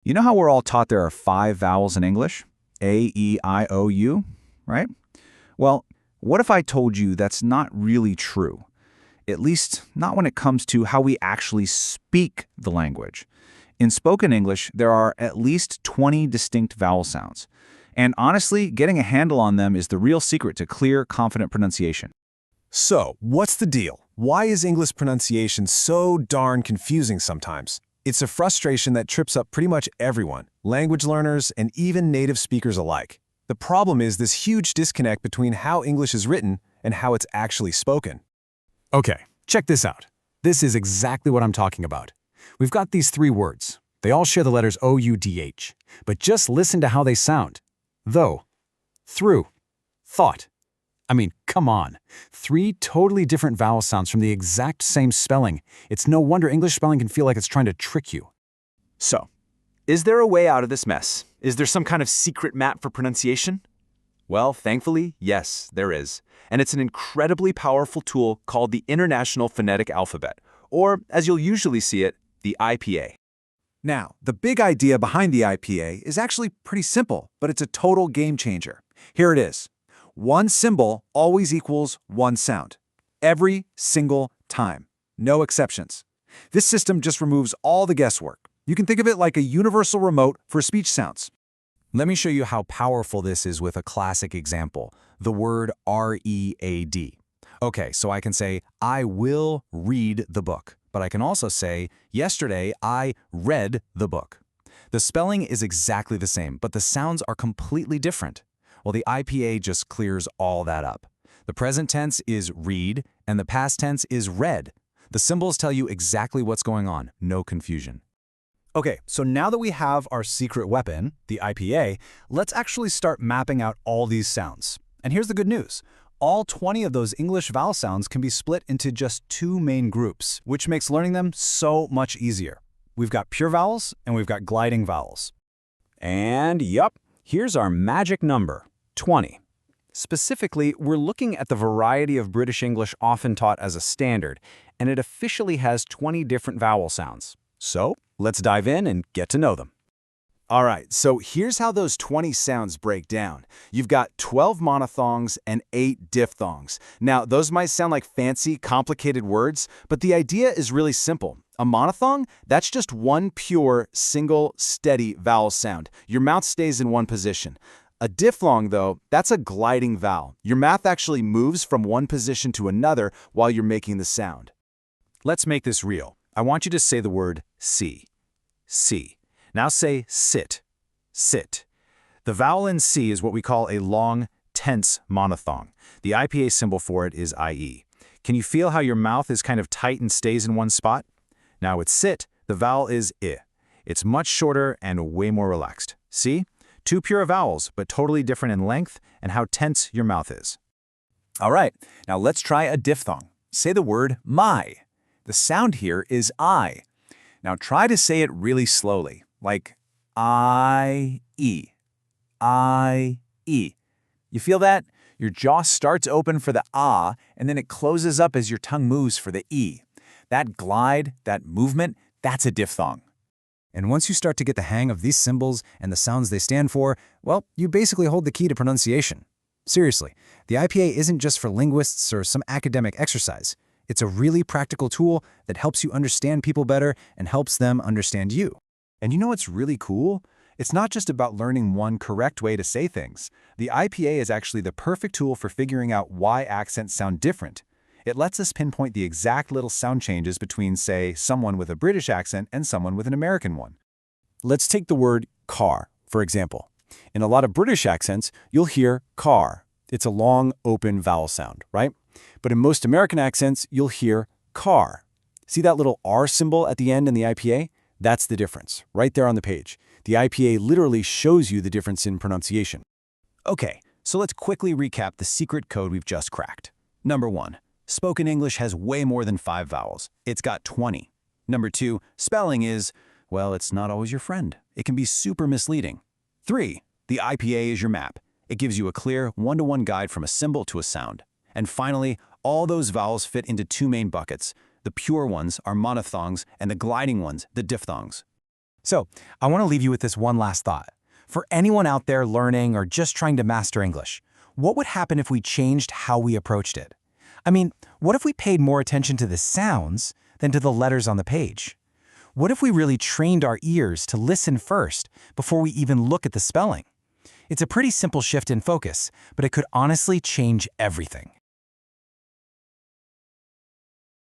You know how we're all taught there are 5 vowels in English? A, E, I, O, U, right? Well, what if I told you that's not really true? At least, not when it comes to how we actually speak the language. In spoken English, there are at least 20 distinct vowel sounds. And honestly, getting a handle on them is the real secret to clear, confident pronunciation. So, what's the deal? Why is English pronunciation so darn confusing sometimes? It's a frustration that trips up pretty much everyone, language learners and even native speakers alike. The problem is this huge disconnect between how English is written and how it's actually spoken. Okay, check this out. This is exactly what I'm talking about. We've got these 3 words. They all share the letters O-U-D-H, but just listen to how they sound. Though, through, thought. I mean, come on. 3 totally different vowel sounds from the exact same spelling. It's no wonder English spelling can feel like it's trying to trick you. So, is there a way out of this mess? Is there some kind of secret map for pronunciation? Well, thankfully, yes, there is. And it's an incredibly powerful tool called the International Phonetic Alphabet, or, as you'll usually see it, the IPA. Now, the big idea behind the IPA is actually pretty simple, but it's a total game changer. Here it is. 1 symbol always equals 1 sound. Every single time. No exceptions. This system just removes all the guesswork. You can think of it like a universal remote for speech sounds. Let me show you how powerful this is with a classic example, the word R-E-A-D. Okay, so I can say, I will read the book, but I can also say, yesterday I read the book. The spelling is exactly the same, but the sounds are completely different. Well, the IPA just clears all that up. The present tense is read, and the past tense is read. The symbols tell you exactly what's going on, no confusion. Okay, so now that we have our secret weapon, the IPA, let's actually start mapping out all these sounds. And here's the good news. All 20 of those English vowel sounds can be split into just 2 main groups, which makes learning them so much easier. We've got pure vowels and we've got gliding vowels. And yup, here's our magic number, 20. Specifically, we're looking at the variety of British English often taught as a standard, and it officially has 20 different vowel sounds. So, let's dive in and get to know them. All right, so here's how those 20 sounds break down. You've got 12 monophthongs and 8 diphthongs. Now, those might sound like fancy, complicated words, but the idea is really simple. A monophthong, that's just one pure, single, steady vowel sound. Your mouth stays in one position. A diphthong, though, that's a gliding vowel. Your mouth actually moves from one position to another while you're making the sound. Let's make this real. I want you to say the word see. See. Now say sit. Sit. The vowel in C is what we call a long, tense monophthong. The IPA symbol for it is IE. Can you feel how your mouth is kind of tight and stays in one spot? Now with sit, the vowel is I. It's much shorter and way more relaxed. See? 2 pure vowels, but totally different in length and how tense your mouth is. All right, now let's try a diphthong. Say the word my. The sound here is I. Now try to say it really slowly, like I-E. I-E. You feel that? Your jaw starts open for the ah, and then it closes up as your tongue moves for the e. That glide, that movement, that's a diphthong. And once you start to get the hang of these symbols and the sounds they stand for, well, you basically hold the key to pronunciation. Seriously, the IPA isn't just for linguists or some academic exercise. It's a really practical tool that helps you understand people better and helps them understand you. And you know what's really cool? It's not just about learning one correct way to say things. The IPA is actually the perfect tool for figuring out why accents sound different. It lets us pinpoint the exact little sound changes between, say, someone with a British accent and someone with an American one. Let's take the word car, for example. In a lot of British accents, you'll hear car. It's a long, open vowel sound, right? But in most American accents, you'll hear car. See that little R symbol at the end in the IPA? That's the difference, right there on the page. The IPA literally shows you the difference in pronunciation. Okay, so let's quickly recap the secret code we've just cracked. Number 1. Spoken English has way more than 5 vowels. It's got 20. Number 2. Spelling is, well, it's not always your friend. It can be super misleading. 3. The IPA is your map. It gives you a clear, one-to-one guide from a symbol to a sound. And finally, all those vowels fit into 2 main buckets. The pure ones are monophthongs, and the gliding ones, the diphthongs. So, I want to leave you with this one last thought. For anyone out there learning or just trying to master English, what would happen if we changed how we approached it? I mean, what if we paid more attention to the sounds than to the letters on the page? What if we really trained our ears to listen first before we even look at the spelling? It's a pretty simple shift in focus, but it could honestly change everything.